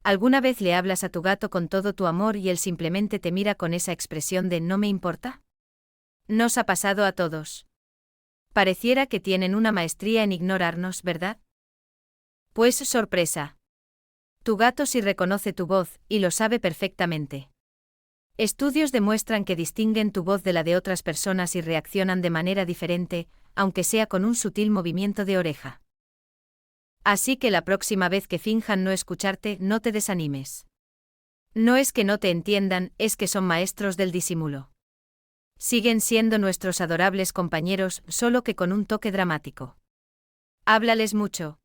¿Alguna vez le hablas a tu gato con todo tu amor y él simplemente te mira con esa expresión de no me importa? Nos ha pasado a todos. Pareciera que tienen una maestría en ignorarnos, ¿verdad? Pues sorpresa. Tu gato sí reconoce tu voz, y lo sabe perfectamente. Estudios demuestran que distinguen tu voz de la de otras personas y reaccionan de manera diferente, aunque sea con un sutil movimiento de oreja. Así que la próxima vez que finjan no escucharte, no te desanimes. No es que no te entiendan, es que son maestros del disimulo. Siguen siendo nuestros adorables compañeros, solo que con un toque dramático. Háblales mucho,